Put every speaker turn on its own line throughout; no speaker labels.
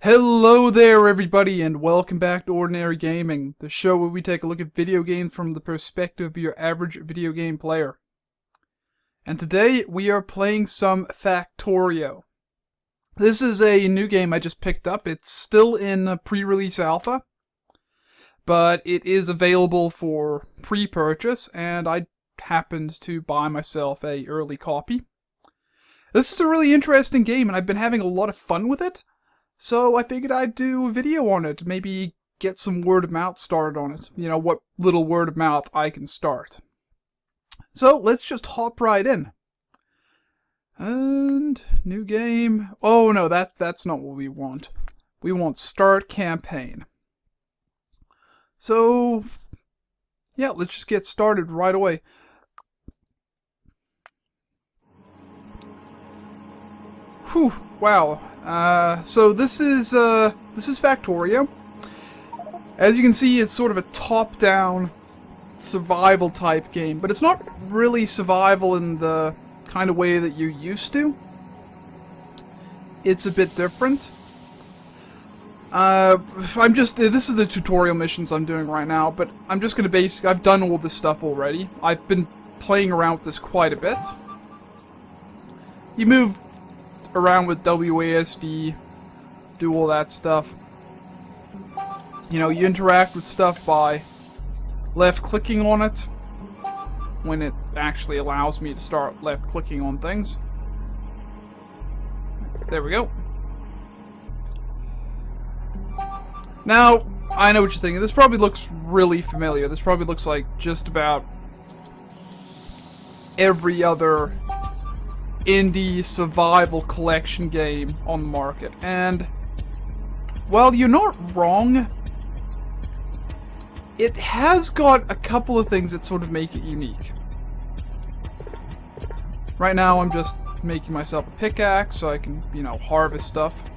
Hello there everybody and welcome back to Ordinary Gaming, the show where we take a look at video games from the perspective of your average video game player. And today we are playing some Factorio. This is a new game I just picked up. It's still in pre-release alpha, but it is available for pre-purchase and I happened to buy myself a early copy. This is a really interesting game and I've been having a lot of fun with it. So I figured I'd do a video on it, maybe get some word of mouth started on it. You know, what little word of mouth I can start. So let's just hop right in. And new game. Oh no, that's not what we want. We want start campaign. So yeah, let's just get started right away. Whew, wow. So this is Factorio. As you can see, it's sort of a top-down survival type game, but it's not really survival in the kind of way that you're used to. It's a bit different. This is the tutorial missions I'm doing right now, but I'm just gonna I've done all this stuff already. I've been playing around with this quite a bit. You move around with WASD, do all that stuff. You know, you interact with stuff by left-clicking on it when it actually allows me to start left-clicking on things. There we go. Now, I know what you're thinking. This probably looks really familiar. This probably looks like just about every other indie survival collection game on the market, and well, you're not wrong. It has got a couple of things that sort of make it unique. Right now I'm just making myself a pickaxe so I can, you know, harvest stuff.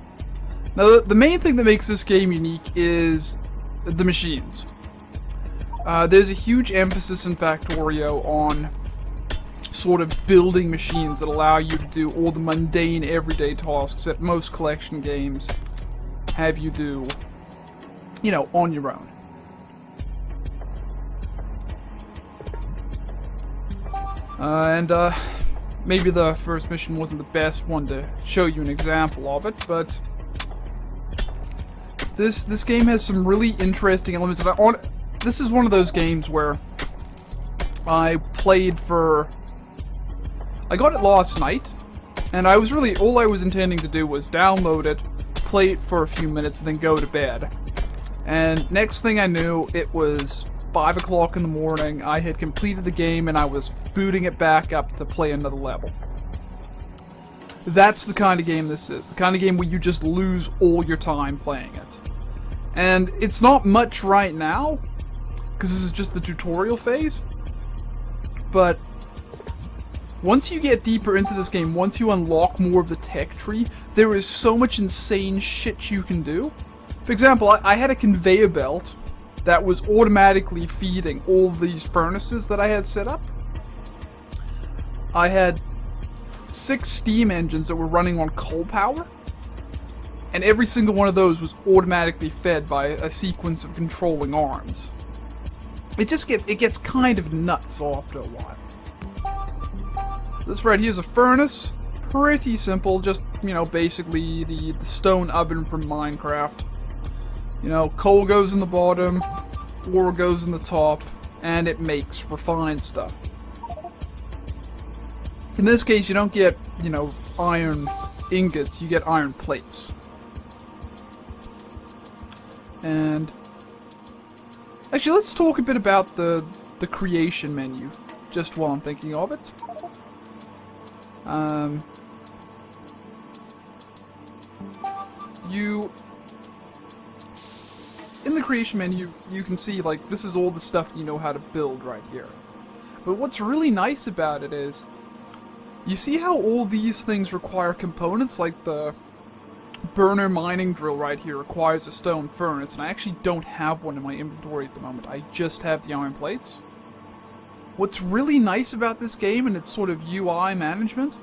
Now the main thing that makes this game unique is the machines. There's a huge emphasis in Factorio on sort of building machines that allow you to do all the mundane everyday tasks that most collection games have you do, you know, on your own. Maybe the first mission wasn't the best one to show you an example of it, but this game has some really interesting elements. This is one of those games where I played for... I got it last night, and all I was intending to do was download it, play it for a few minutes, and then go to bed. And next thing I knew, it was 5 o'clock in the morning, I had completed the game, and I was booting it back up to play another level. That's the kind of game this is. The kind of game where you just lose all your time playing it. And it's not much right now, because this is just the tutorial phase, but once you get deeper into this game, once you unlock more of the tech tree, there is so much insane shit you can do. For example, I had a conveyor belt that was automatically feeding all these furnaces that I had set up. I had 6 steam engines that were running on coal power, and every single one of those was automatically fed by a sequence of controlling arms. It gets kind of nuts after a while. This right here is a furnace. Pretty simple, just, you know, basically the stone oven from Minecraft. You know, coal goes in the bottom, ore goes in the top, and it makes refined stuff. In this case, you don't get, you know, iron ingots, you get iron plates. And actually, let's talk a bit about the creation menu, just while I'm thinking of it. In the creation menu, you can see, like, this is all the stuff you know how to build right here. But what's really nice about it is, you see how all these things require components, like the burner mining drill right here requires a stone furnace, and I actually don't have one in my inventory at the moment. I just have the iron plates. What's really nice about this game and its sort of UI management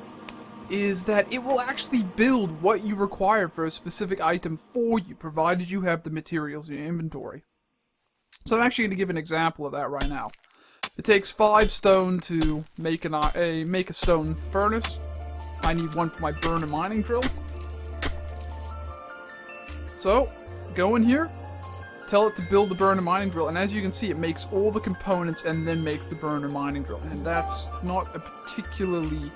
is that it will actually build what you require for a specific item for you, provided you have the materials in your inventory. So I'm actually going to give an example of that right now. It takes 5 stone to make a stone furnace. I need 1 for my burner mining drill. So, go in here, tell it to build the burner mining drill, and as you can see, it makes all the components and then makes the burner mining drill. And that's not a particularly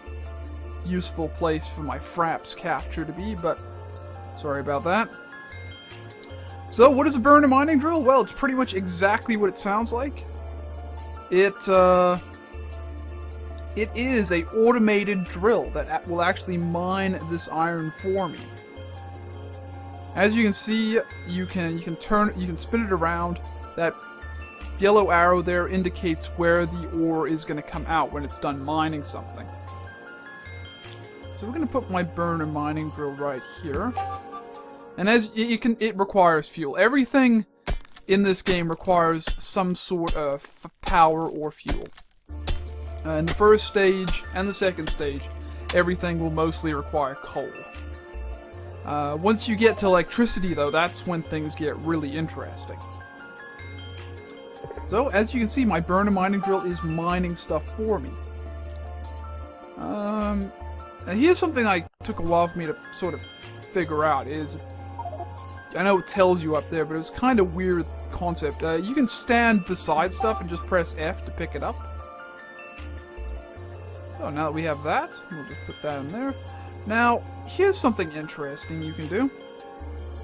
useful place for my fraps capture to be, but sorry about that. So, what is a burner mining drill? Well, it's pretty much exactly what it sounds like. It is a automated drill that will actually mine this iron for me. As you can see, you can spin it around. That yellow arrow there indicates where the ore is going to come out when it's done mining something. So we're going to put my burner mining drill right here. And as it requires fuel. Everything in this game requires some sort of power or fuel. In the first stage and the second stage, everything will mostly require coal. Once you get to electricity, though, that's when things get really interesting. So, as you can see, my burner mining drill is mining stuff for me. And here's something I took a while for me to sort of figure out is, I know it tells you up there, but it was kind of weird concept. You can stand beside stuff and just press F to pick it up. So now that we have that, we'll just put that in there. Now, here's something interesting you can do.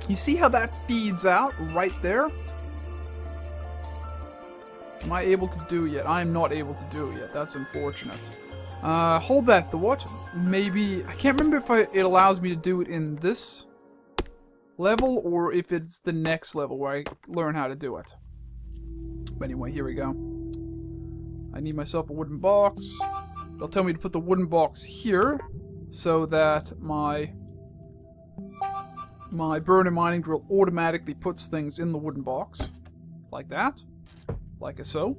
You see how that feeds out right there? Am I able to do it yet? I am not able to do it yet. That's unfortunate. Hold that thought. Maybe, I can't remember if it allows me to do it in this level or if it's the next level where I learn how to do it. But anyway, here we go. I need myself a wooden box. It'll tell me to put the wooden box here so that my burner mining drill automatically puts things in the wooden box. Like that. Like so.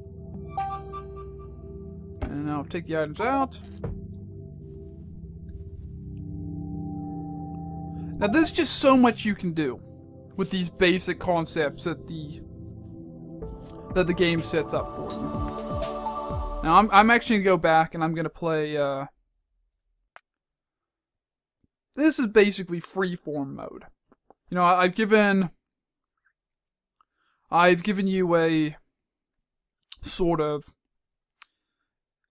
And now take the items out. Now there's just so much you can do with these basic concepts that the game sets up for you. Now I'm actually gonna go back and I'm gonna play. This is basically freeform mode. You know, I've given you a sort of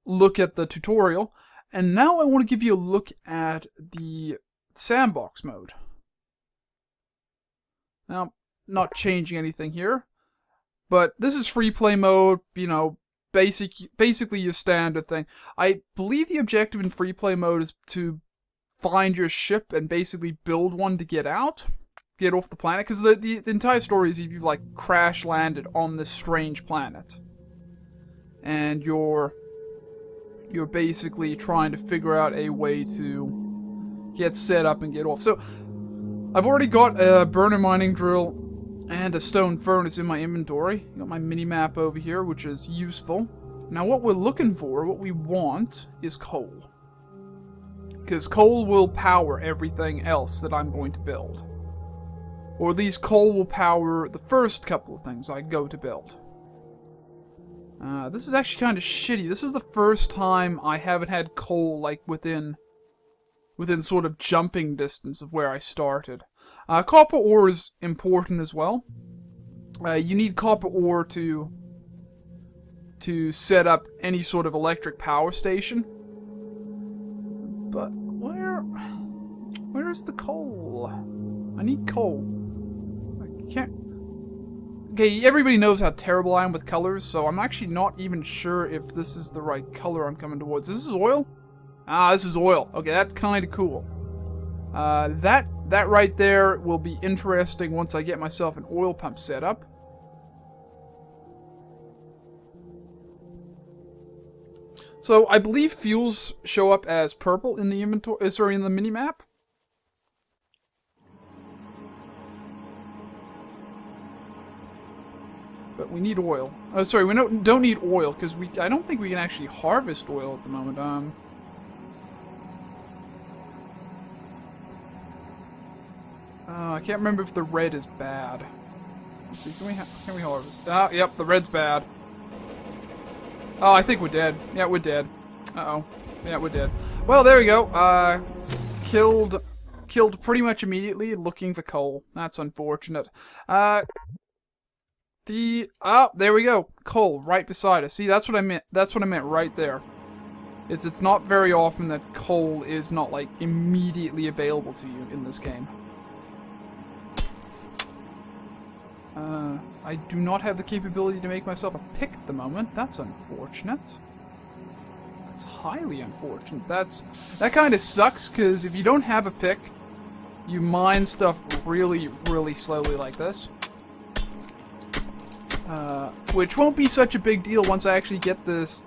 look at the tutorial, and now I want to give you a look at the sandbox mode. Now, not changing anything here, but this is free play mode, you know, basically your standard thing. I believe the objective in free play mode is to find your ship and basically build one to get out, get off the planet, because the entire story is you've like crash landed on this strange planet, and you're basically trying to figure out a way to get set up and get off. So I've already got a burner mining drill and a stone furnace in my inventory. Got my mini-map over here, which is useful. Now what we're looking for, what we want, is coal. Because coal will power everything else that I'm going to build. Or at least coal will power the first couple of things I go to build. This is actually kind of shitty. This is the first time I haven't had coal like within sort of jumping distance of where I started. Copper ore is important as well. You need copper ore to set up any sort of electric power station. But where's the coal? I need coal. I can't. Okay, everybody knows how terrible I am with colors, so I'm actually not even sure if this is the right color I'm coming towards. This is oil? Ah, this is oil. Okay, that's kind of cool. That right there will be interesting once I get myself an oil pump set up. So I believe fuels show up as purple in the inventory. Sorry, in the mini map. But we need oil. Oh, sorry, we don't need oil because I don't think we can actually harvest oil at the moment. can't remember if the red is bad. Let's see, can we harvest? Ah, yep, the red's bad. Oh, I think we're dead. Yeah, we're dead. Uh-oh. Yeah, we're dead. Well, there we go. Killed pretty much immediately looking for coal. That's unfortunate. There we go. Coal right beside us. See, that's what I meant. That's what I meant right there. It's not very often that coal is not, like, immediately available to you in this game. I do not have the capability to make myself a pick at the moment. That's unfortunate. That's highly unfortunate. That kind of sucks, because if you don't have a pick, you mine stuff really, really slowly like this. Which won't be such a big deal once I actually get this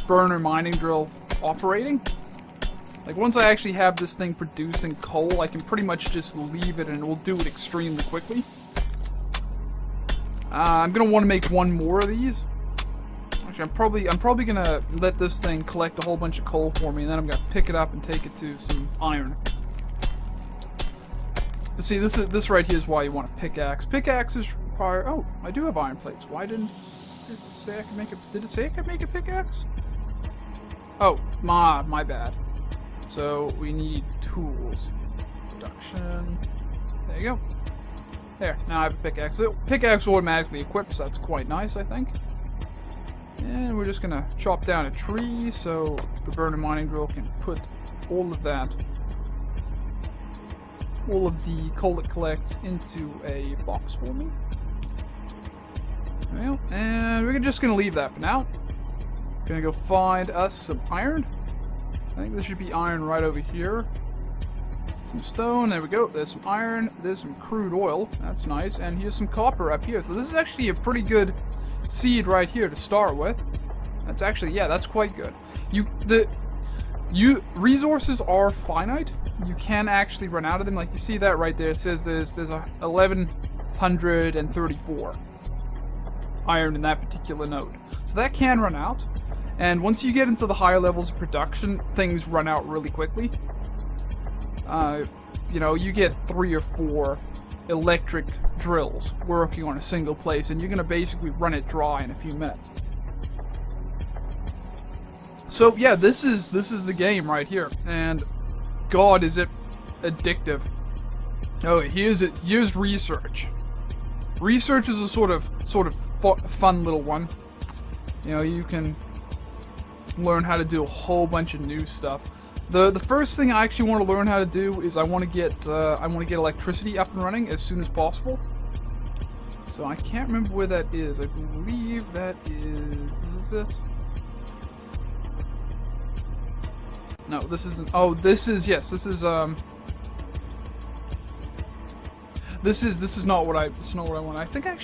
burner mining drill operating. Like, once I actually have this thing producing coal, I can pretty much just leave it and it will do it extremely quickly. I'm gonna want to make one more of these. Actually, I'm probably gonna let this thing collect a whole bunch of coal for me, and then I'm gonna pick it up and take it to some iron. But see, this right here is why you want a pickaxe. Pickaxes require. Oh, I do have iron plates. Why didn't it say I could make a? Did it say I could make a pickaxe? Oh, my bad. So we need tools. Production. There you go. There, now I have a pickaxe. So pickaxe automatically equips, that's quite nice, I think. And we're just gonna chop down a tree so the burner mining drill can put all of that, all of the coal it collects into a box for me. Well, and we're just gonna leave that for now. Gonna go find us some iron. I think there should be iron right over here. Some stone, there we go, there's some iron, there's some crude oil, that's nice, and here's some copper up here. So this is actually a pretty good seed right here to start with. That's actually, yeah, that's quite good. Resources are finite. You can actually run out of them. Like, you see that right there, it says there's 1134 iron in that particular node. So that can run out, and once you get into the higher levels of production, things run out really quickly. You know, you get 3 or 4 electric drills working on a single place, and you're gonna basically run it dry in a few minutes. So yeah, this is the game right here, and God, is it addictive. Oh, here's research. Research is a sort of fun little one. You know, you can learn how to do a whole bunch of new stuff. The first thing I actually want to learn how to do is I want to get electricity up and running as soon as possible. So I can't remember where that is. I believe that is it? No, this isn't. Oh, this is, yes, this is not what I want. I think I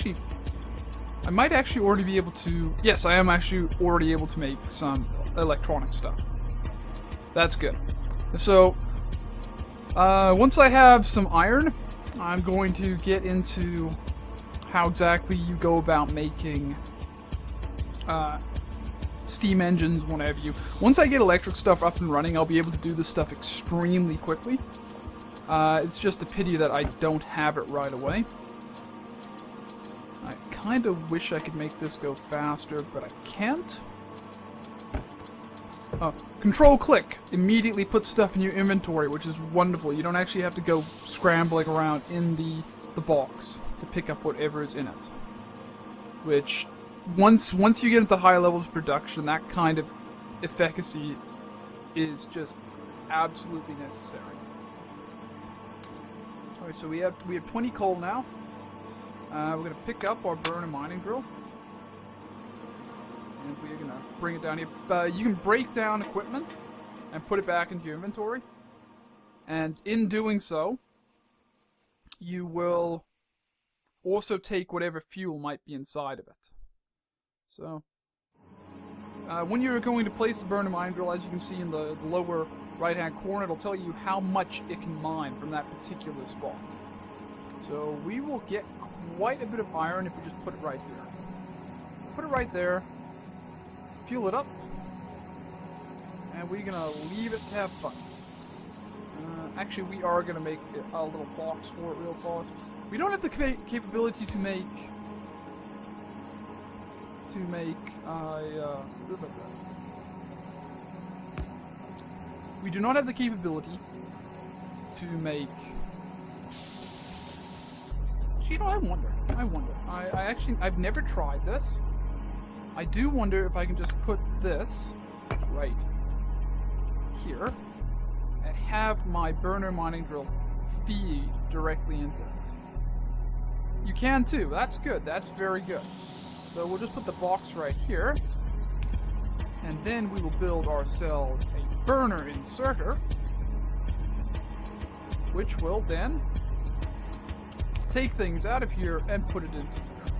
might actually already be able to. Yes, I am actually already able to make some electronic stuff. That's good. So, once I have some iron, I'm going to get into how exactly you go about making steam engines, what have you. Once I get electric stuff up and running, I'll be able to do this stuff extremely quickly. It's just a pity that I don't have it right away. I kind of wish I could make this go faster, but I can't. Control click immediately puts stuff in your inventory, which is wonderful. You don't actually have to go scrambling around in the box to pick up whatever is in it. Which, once you get into higher levels of production, that kind of efficacy is just absolutely necessary. Alright, so we have 20 coal now. We're gonna pick up our burner mining drill. And we're gonna bring it down here. You can break down equipment and put it back into your inventory. And in doing so, you will also take whatever fuel might be inside of it. So, when you're going to place the burner mine drill, as you can see in the lower right-hand corner, it'll tell you how much it can mine from that particular spot. So we will get quite a bit of iron if we just put it right here. Put it right there. Fuel it up, and we're gonna leave it to have fun. Actually, we are gonna make a little box for it real fast. We don't have the capability to make we do not have the capability to make. You know, I wonder. I've never tried this. I do wonder if I can just put this right here and have my burner mining drill feed directly into it. You can too. That's good. That's very good. So we'll just put the box right here, and then we will build ourselves a burner inserter, which will then take things out of here and put it into here.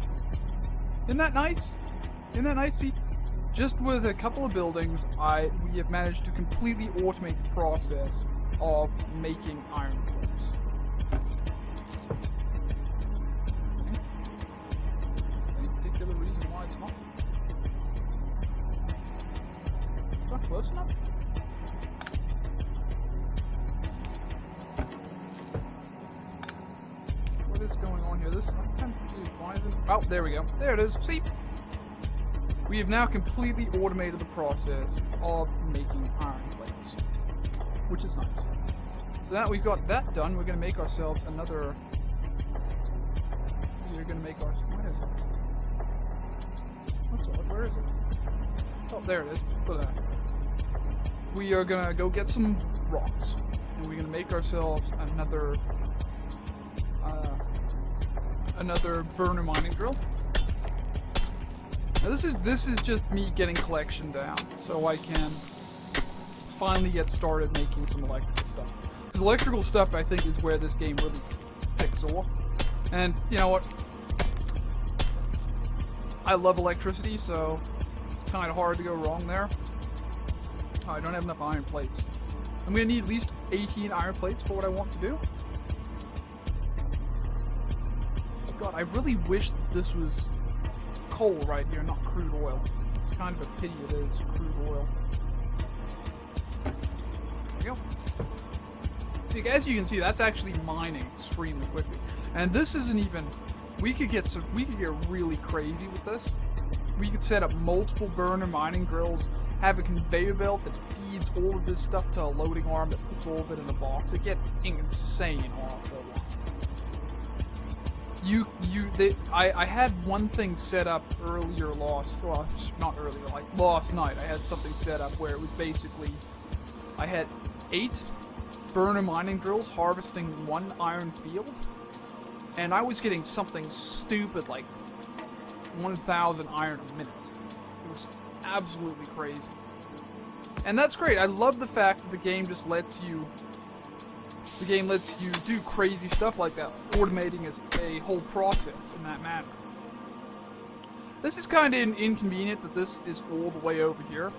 Isn't that nice? Isn't that nice? See, just with a couple of buildings, we have managed to completely automate the process of making iron plates. Okay. Any particular reason why it's not? It's not close enough? What is going on here? This, I'm kind of confused. Why isn't it? Oh, there we go. There it is. See? We have now completely automated the process of making iron plates, which is nice. So now we've got that done, we're going to make ourselves another. We're going to make our. What is it? What's odd? Where is it? Oh, there it is. Look at that. We are going to go get some rocks, and we're going to make ourselves another burner mining drill. Now this is just me getting collection down, so I can finally get started making some electrical stuff. Because electrical stuff, I think, is where this game really picks off. And you know what? I love electricity, so it's kind of hard to go wrong there. Oh, I don't have enough iron plates. I'm gonna need at least 18 iron plates for what I want to do. God, I really wish that this was coal right here, not crude oil. It's kind of a pity it is crude oil. There we go. So as you can see, that's actually mining extremely quickly. And this isn't even. We could get really crazy with this. We could set up multiple burner mining drills, have a conveyor belt that feeds all of this stuff to a loading arm that puts all of it in a box. It gets insane after a while. I had one thing set up earlier last night. I had something set up where it was basically, I had 8 burner mining drills harvesting 1 iron field, and I was getting something stupid like 1,000 iron a minute. It was absolutely crazy. And that's great. I love the fact that the game just lets you do crazy stuff like that, automating a whole process in that manner. This is kind of inconvenient that this is all the way over here,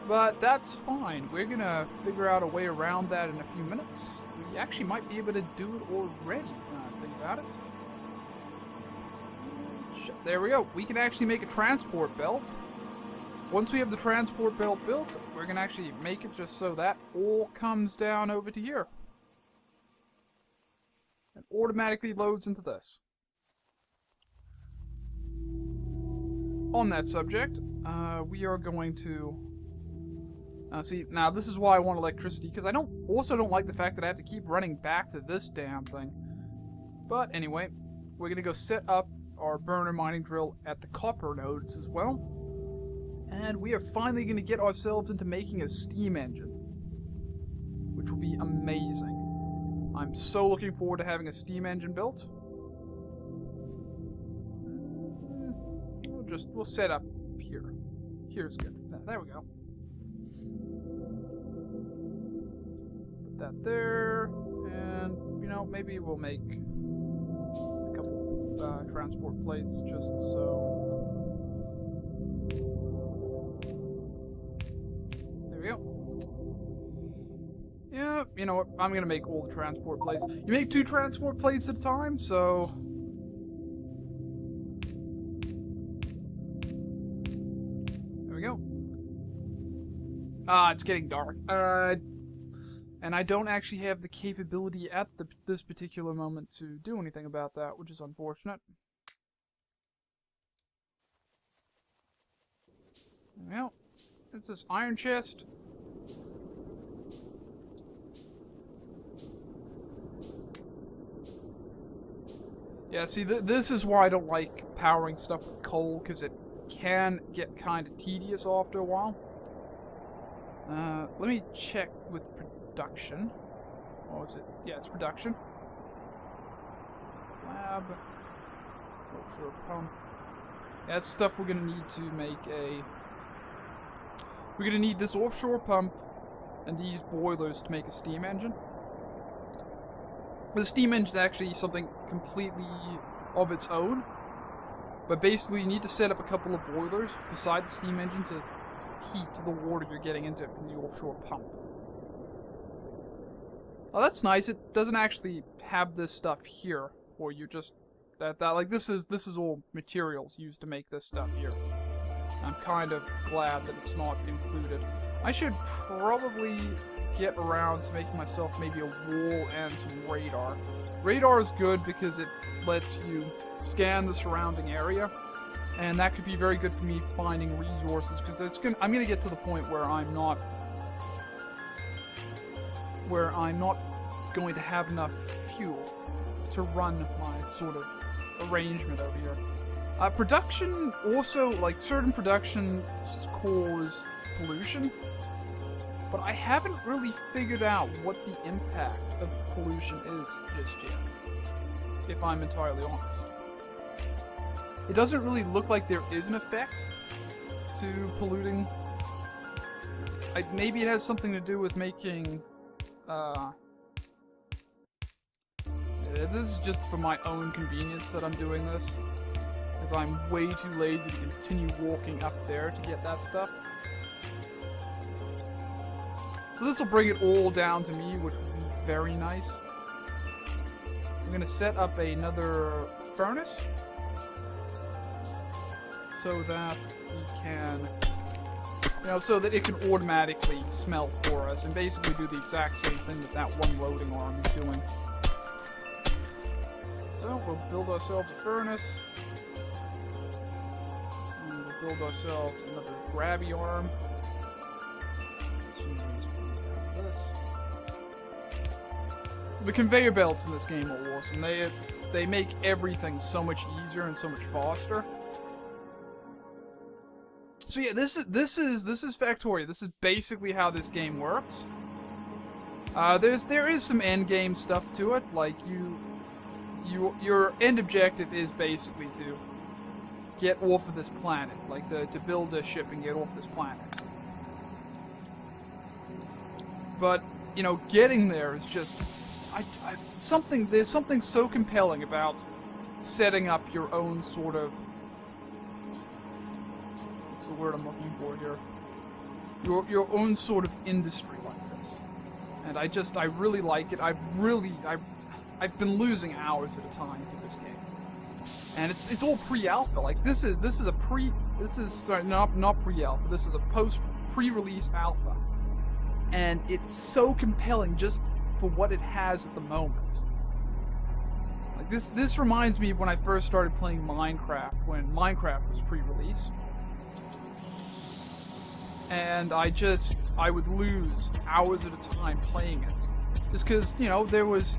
but that's fine. We're gonna figure out a way around that in a few minutes. We actually might be able to do it already, now I think about it. There we go. We can actually make a transport belt. Once we have the transport belt built, we're gonna actually make it just so that all comes down over to here. And automatically loads into this. On that subject, we are going to see, now this is why I want electricity, because I also don't like the fact that I have to keep running back to this damn thing. But anyway, we're gonna go set up our burner mining drill at the copper nodes as well, and we are finally gonna get ourselves into making a steam engine, which will be amazing. I'm so looking forward to having a steam engine built. We'll set up here. Here's good. There we go. Put that there, and you know, maybe we'll make a couple transport plates just so. There we go. Yeah, you know what? I'm gonna make all the transport plates. You make 2 transport plates at a time, so. There we go. It's getting dark. And I don't actually have the capability at this particular moment to do anything about that, which is unfortunate. Well, it's this iron chest. Yeah, see, this is why I don't like powering stuff with coal, because it can get kind of tedious after a while. Let me check with production. Or is it? Yeah, it's production. Lab. Offshore pump. Yeah, that's stuff we're going to need to make a... We're going to need this offshore pump and these boilers to make a steam engine. The steam engine is actually something completely of its own. But basically you need to set up a couple of boilers beside the steam engine to heat the water you're getting into it from the offshore pump. Oh, that's nice. It doesn't actually have this stuff here for you. Just that like this is all materials used to make this stuff here. I'm kind of glad that it's not included. I should probably get around to making myself maybe a wall and some radar. Radar is good because it lets you scan the surrounding area, and that could be very good for me finding resources, because I'm gonna get to the point where I'm not going to have enough fuel to run my sort of arrangement over here. Production also, like, certain production cause pollution, but I haven't really figured out what the impact of pollution is just yet, if I'm entirely honest. It doesn't really look like there is an effect to polluting. Maybe it has something to do with making, this is just for my own convenience that I'm doing this, because I'm way too lazy to continue walking up there to get that stuff. So this will bring it all down to me, which would be very nice. I'm going to set up another furnace so that we can, so that it can automatically smelt for us and basically do the exact same thing that one loading arm is doing. So we'll build ourselves a furnace. And we'll build ourselves another grabby arm. The conveyor belts in this game are awesome. They make everything so much easier and so much faster. So yeah, this is Factorio. This is basically how this game works. There is some end game stuff to it, like your end objective is basically to get off of this planet, like to build a ship and get off this planet. But getting there is just there's something so compelling about setting up your own sort of, what's the word I'm looking for here? Your own sort of industry like this. And I really like it. I've been losing hours at a time to this game. And it's all pre-alpha. Like this is not pre-alpha. This is a pre-release alpha. And it's so compelling just for what it has at the moment. Like this reminds me of when I first started playing Minecraft, when Minecraft was pre-release. And I would lose hours at a time playing it. Just because, there was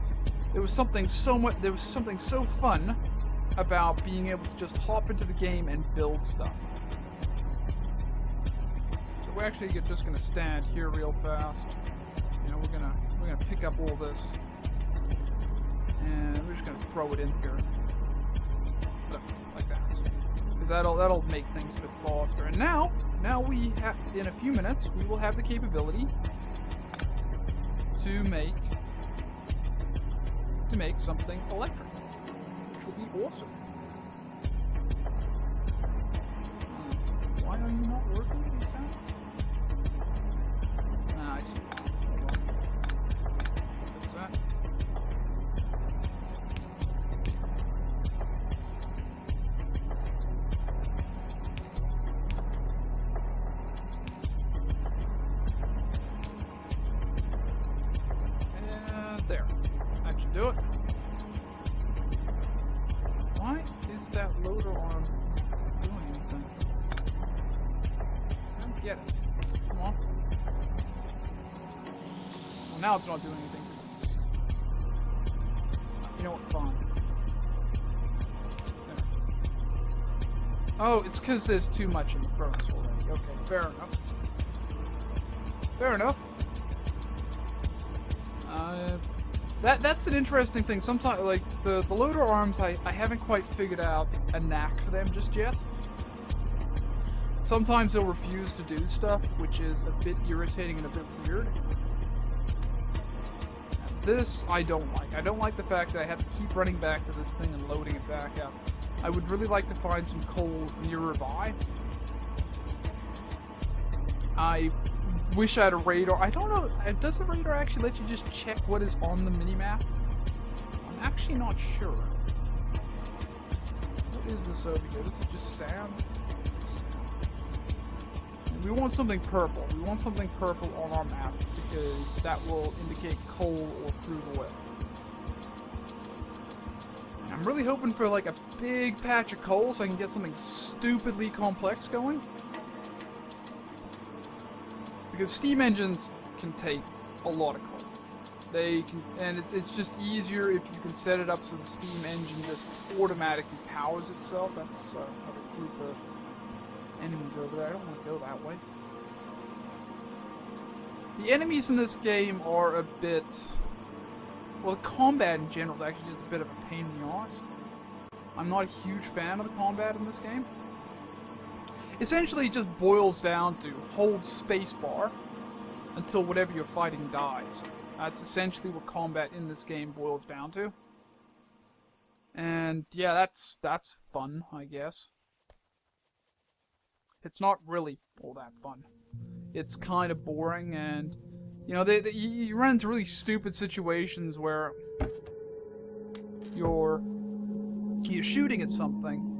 something so fun about being able to just hop into the game and build stuff. So we're actually just gonna stand here real fast. We're gonna pick up all this, and we're just gonna throw it in here, like that, because that'll make things a bit faster. And now we have, in a few minutes, we will have the capability to make something electric, which will be awesome. Why are you not working? I see. that loader arm doing anything? I don't get it. Come on. Well, now it's not doing anything. You know what? Fine. There. Oh, it's because there's too much in the furnace already. Okay, fair enough. Fair enough. That's an interesting thing. Sometimes, like, the loader arms, I haven't quite figured out a knack for them just yet. Sometimes they'll refuse to do stuff, which is a bit irritating and a bit weird. This, I don't like. I don't like the fact that I have to keep running back to this thing and loading it back up. I would really like to find some coal nearby. I wish I had a radar. I don't know. Does the radar actually let you just check what is on the minimap? I'm actually not sure. What is this over here? This is just sand. We want something purple. We want something purple on our map because that will indicate coal or crude oil. I'm really hoping for like a big patch of coal so I can get something stupidly complex going. Because steam engines can take a lot of coal. They can, and it's just easier if you can set it up so the steam engine just automatically powers itself. That's another group of enemies over there. I don't want to go that way. The enemies in this game are a bit... Well, the combat in general is actually just a bit of a pain in the ass. I'm not a huge fan of the combat in this game. Essentially, it just boils down to hold spacebar until whatever you're fighting dies. That's essentially what combat in this game boils down to. And yeah, that's fun, I guess. It's not really all that fun. It's kind of boring, and you know, you run into really stupid situations where you're shooting at something.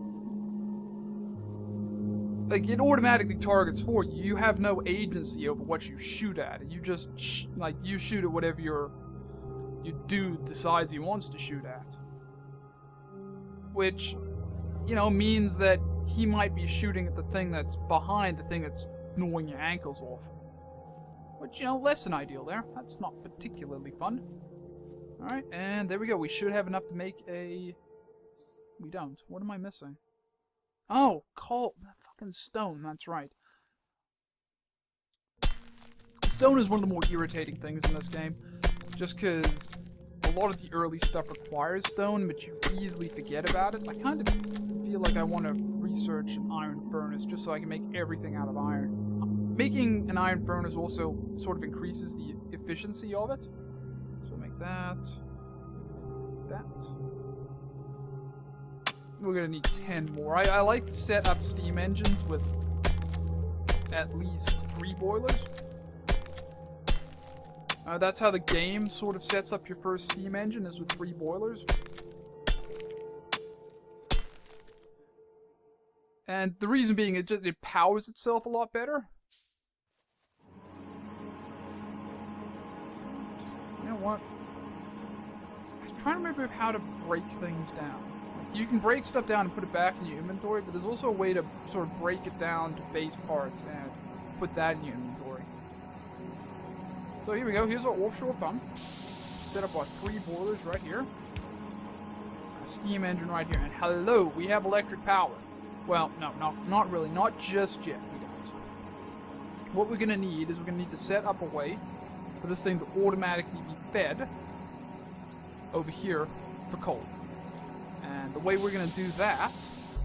Like, it automatically targets for you. You have no agency over what you shoot at. You just, you shoot at whatever your dude decides he wants to shoot at. Which, you know, means that he might be shooting at the thing that's behind the thing that's gnawing your ankles off. Which, you know, less than ideal there. That's not particularly fun. Alright, and there we go. We should have enough to make a... We don't. What am I missing? Oh, coal. Fucking stone, that's right. Stone is one of the more irritating things in this game. Just because a lot of the early stuff requires stone, but you easily forget about it. I kind of feel like I want to research an iron furnace just so I can make everything out of iron. Making an iron furnace also sort of increases the efficiency of it. So make that. Make that. We're gonna need 10 more. I like to set up steam engines with at least 3 boilers. That's how the game sort of sets up your first steam engine, is with 3 boilers. And the reason being, it powers itself a lot better. You know what? I'm trying to remember how to break things down. You can break stuff down and put it back in your inventory, but there's also a way to sort of break it down to base parts and put that in your inventory. So here we go. Here's our offshore pump. Set up our 3 boilers right here. A steam engine right here. And hello, we have electric power. Well, no, not really. Not just yet. We don't. What we're going to need is we're going to need to set up a way for this thing to automatically be fed over here for coal. And the way we're going to do that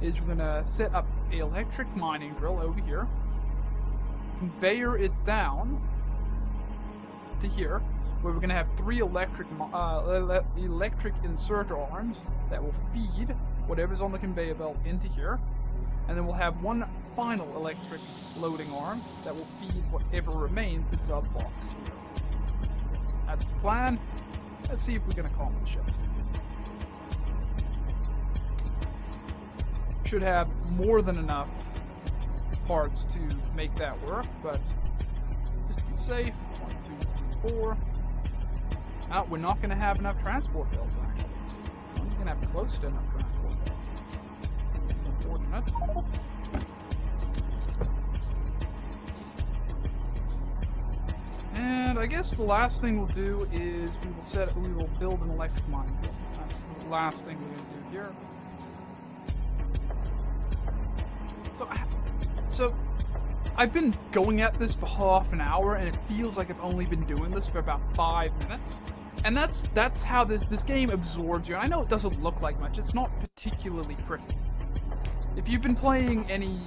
is we're going to set up an electric mining drill over here, conveyor it down to here, where we're going to have 3 electric inserter arms that will feed whatever's on the conveyor belt into here, and then we'll have 1 final electric loading arm that will feed whatever remains into our box. That's the plan. Let's see if we can accomplish it. Should have more than enough parts to make that work, but just to be safe, 1, 2, 3, 4. We're not going to have enough transport belts, actually. We're only going to have close to enough transport belts. I guess the last thing we'll do is we will build an electric mining drill. That's the last thing we're gonna do here. So I've been going at this for half an hour, and it feels like I've only been doing this for about 5 minutes. And that's how this game absorbs you. I know it doesn't look like much. It's not particularly pretty. If you've been playing any...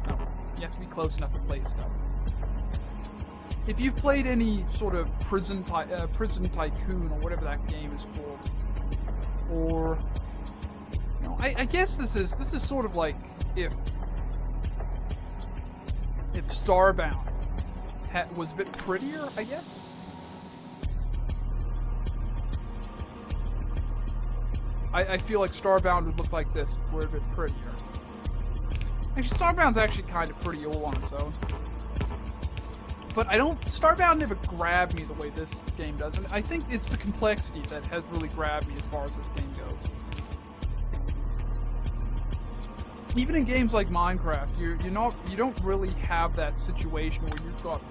Oh, you have to be close enough to play stuff. If you've played any sort of Prison Tycoon, or whatever that game is called, or... You know, I guess this is sort of like if Starbound was a bit prettier, I guess. I feel like Starbound would look like this if we're a bit prettier. Actually, Starbound's actually kind of pretty all on its own. But Starbound never grabbed me the way this game does. And I think it's the complexity that has really grabbed me as far as this game goes. Even in games like Minecraft, you don't really have that situation where you've got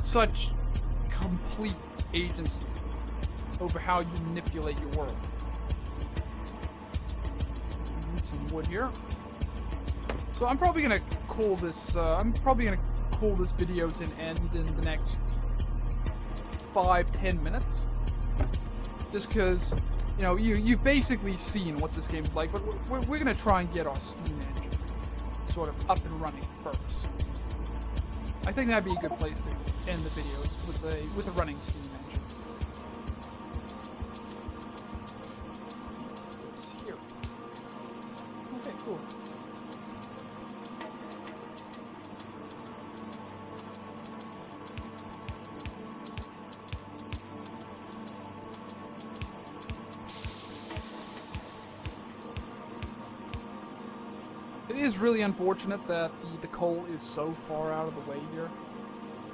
such complete agency over how you manipulate your world. Need some wood here. So I'm probably gonna call this. This video to an end in the next 5-10 minutes. Just because, you know, you've basically seen what this game's like, but we're gonna try and get our Steam engine sort of up and running first. I think that'd be a good place to end the videos with a running Steam engine. It's here. Okay, cool. It is really unfortunate that the coal is so far out of the way here.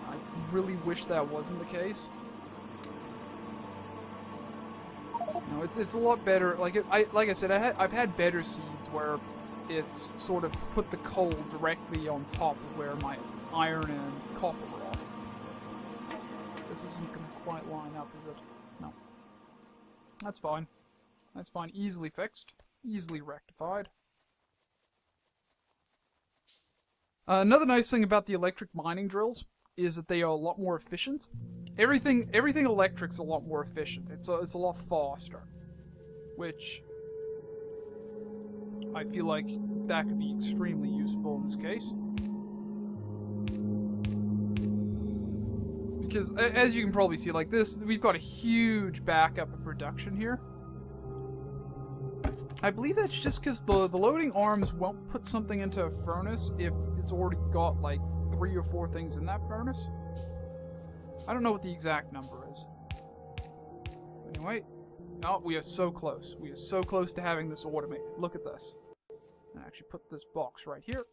I really wish that wasn't the case. You know, it's a lot better. Like I said, I've had better seeds where it's sort of put the coal directly on top of where my iron and copper are off. This isn't going to quite line up, is it? No. That's fine. That's fine. Easily fixed. Easily rectified. Another nice thing about the electric mining drills is that they are a lot more efficient. Everything electric's a lot more efficient. It's a lot faster, which I feel like that could be extremely useful in this case. Because as you can probably see, like this, we've got a huge backup of production here. I believe that's just because the loading arms won't put something into a furnace if it's already got like 3 or 4 things in that furnace. I don't know what the exact number is. Anyway, oh, we are so close. We are so close to having this automated. Look at this. I actually put this box right here.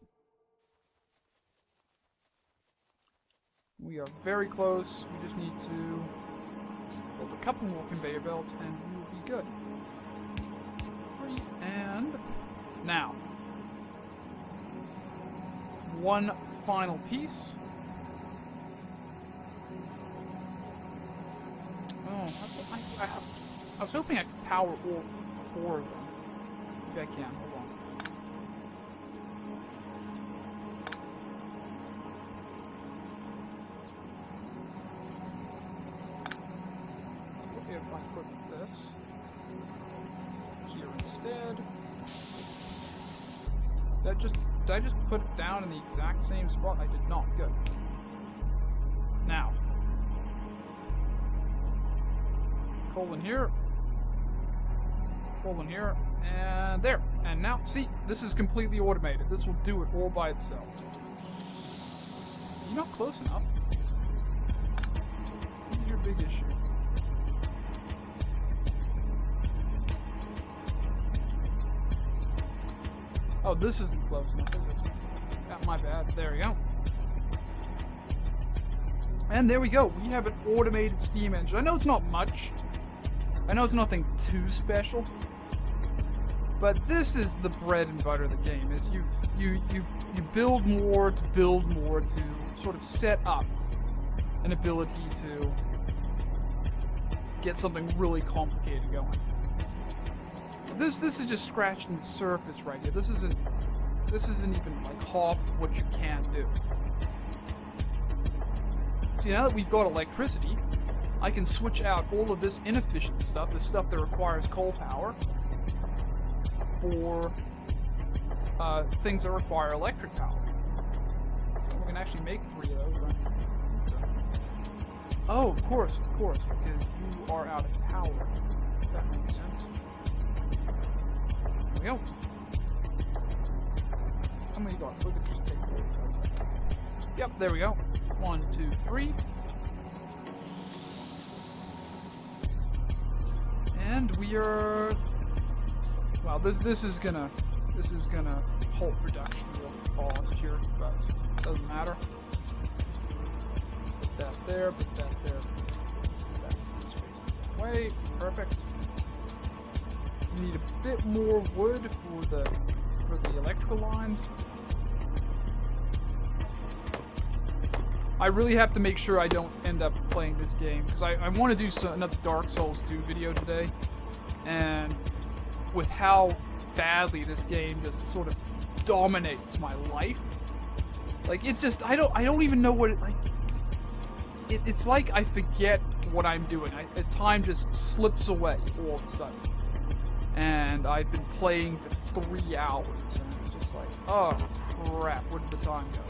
We are very close. We just need to build a couple more conveyor belts and we will be good. And now, one final piece. Oh, I was hoping I could power all 4 of them. Maybe I can. Hold on. If I put this here instead. Did I just put it down in the exact same spot? I did not. Good. Now. Coal in here. Coal in here. And there. And now, see, this is completely automated. This will do it all by itself. You're not close enough. This is your big issue. Oh, this isn't close enough, is it? Yeah, my bad. There we go. And there we go. We have an automated steam engine. I know it's not much. I know it's nothing too special. But this is the bread and butter of the game. Is you build more to sort of set up an ability to get something really complicated going. This is just scratching the surface right here. This isn't even like half what you can do. See, now that we've got electricity, I can switch out all of this inefficient stuff, the stuff that requires coal power, for things that require electric power. So we can actually make 3 of those, right? Oh, of course, because you are out of power. That makes sense. There we go. How many got? Let's just take 4 of those. Yep, there we go. 1, 2, 3. And we are... Well, this is gonna halt production real fast here, but it doesn't matter. Put that there, put that there, put that this way. Perfect. We need a bit more wood for the electrical lines. I really have to make sure I don't end up playing this game, because I want to do another Dark Souls 2 video today, and with how badly this game just sort of dominates my life, like it just I don't even know what it like. It's like I forget what I'm doing. The time just slips away all of a sudden, and I've been playing for 3 hours, and it's just like, oh crap, where did the time go?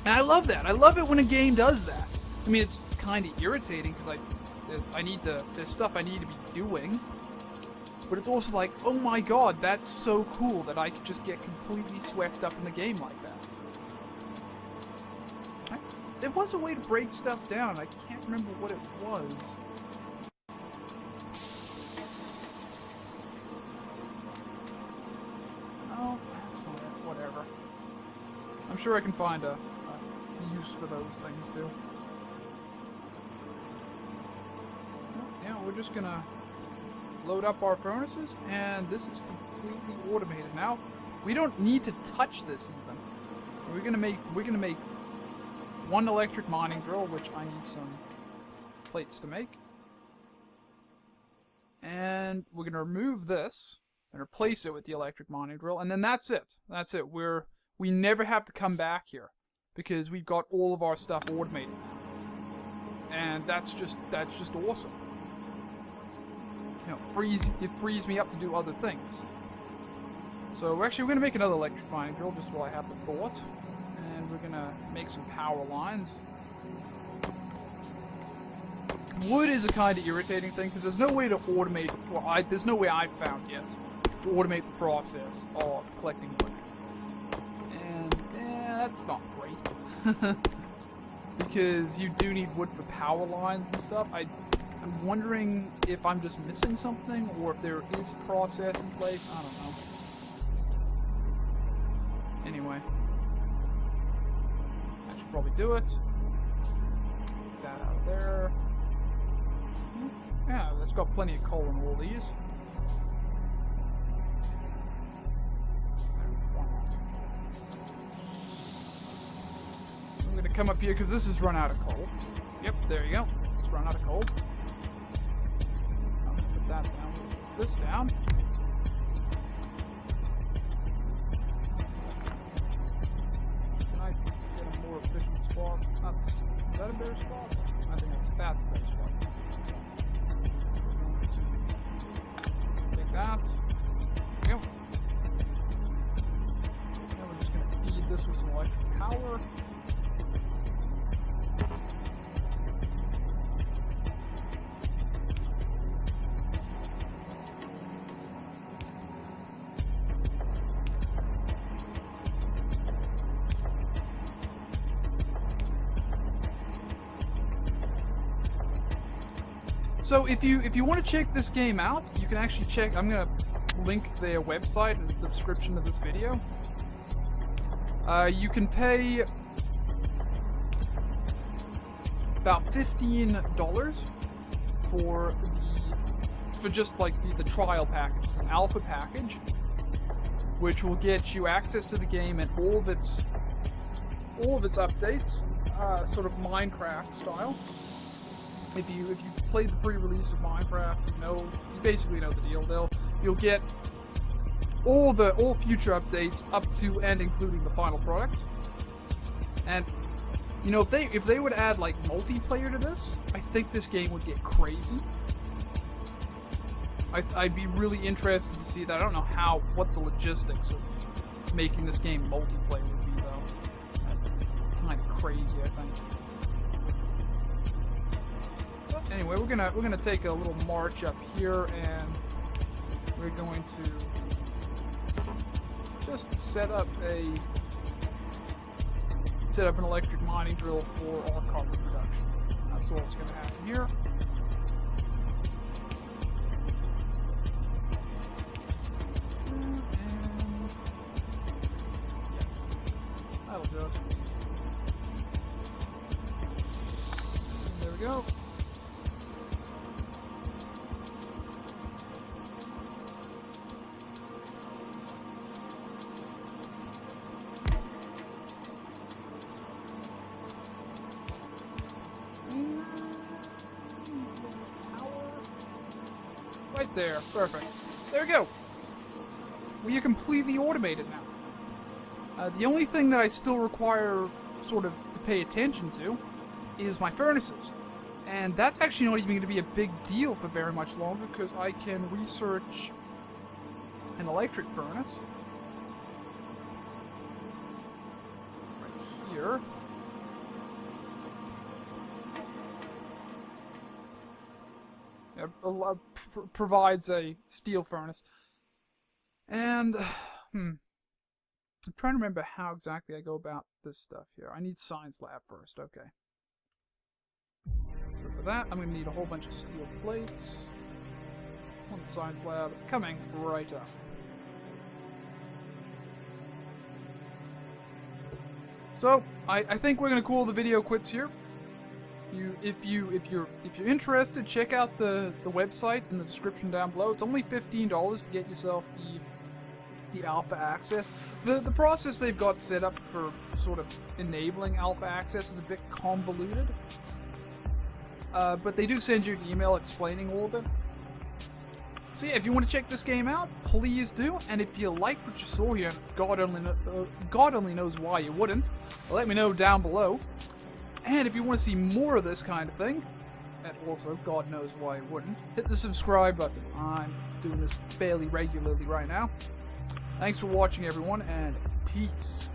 And I love that. I love it when a game does that. I mean, it's kind of irritating because there's stuff I need to be doing, but it's also like, oh my god, that's so cool that I could just get completely swept up in the game like that. There was a way to break stuff down. I can't remember what it was. Oh, that's not it. Whatever. I'm sure I can find a use for those things too. Yeah, we're just gonna load up our furnaces, and this is completely automated now. We don't need to touch this even. We're gonna make 1 electric mining drill, which I need some plates to make, and we're gonna remove this and replace it with the electric mining drill, and then that's it. That's it. We never have to come back here, because we've got all of our stuff automated now. And that's just awesome. You know, it frees me up to do other things. So actually we're gonna make another electric mining drill just while I have the thought. And we're gonna make some power lines. Wood is a kind of irritating thing because there's no way to automate, well, there's no way I've found yet to automate the process of collecting wood. And that's not great. Because you do need wood for power lines and stuff. I'm wondering if I'm just missing something, or if there is a process in place. I don't know. Anyway. I should probably do it. Get that out of there. Yeah, that's got plenty of coal in all these. I'm gonna come up here because this has run out of coal. Yep, there you go. It's run out of coal. I'm gonna put that down. Put this down. Can I get a more efficient spot? Is that a better spot? I think that's a better spot. Take that. There we go. Now we're just gonna feed this with some electric power. So if you want to check this game out, you can actually check. I'm gonna link their website in the description of this video. You can pay about $15 for just like the trial package. It's an alpha package, which will get you access to the game and all of its all of its updates, sort of Minecraft style. If you played the pre-release of Minecraft, you basically know the deal. You'll get all future updates up to and including the final product. And if they would add like multiplayer to this, I think this game would get crazy. I'd be really interested to see that. I don't know what the logistics of making this game multiplayer would be though. That's kind of crazy, I think. But anyway, we're gonna take a little march up here, and we're going to just set up an electric mining drill for our carbon production. That's all that's gonna happen here. That'll do it. There we go. Right there. Perfect. There we go. We are completely automated now. The only thing that I still require sort of to pay attention to is my furnaces. And that's actually not even going to be a big deal for very much longer, because I can research an electric furnace right here. Provides a steel furnace. And, I'm trying to remember how exactly I go about this stuff here. I need science lab first, okay. So for that, I'm going to need a whole bunch of steel plates. On the science lab, coming right up. So, I think we're going to call the video quits here. If you're interested, check out the website in the description down below. It's only $15 to get yourself the alpha access. The process they've got set up for sort of enabling alpha access is a bit convoluted. But they do send you an email explaining all of it. So yeah, if you want to check this game out, please do. And if you like what you saw here, God only knows why you wouldn't, let me know down below. And if you want to see more of this kind of thing, and also God knows why you wouldn't, hit the subscribe button. I'm doing this fairly regularly right now. Thanks for watching, everyone, and peace.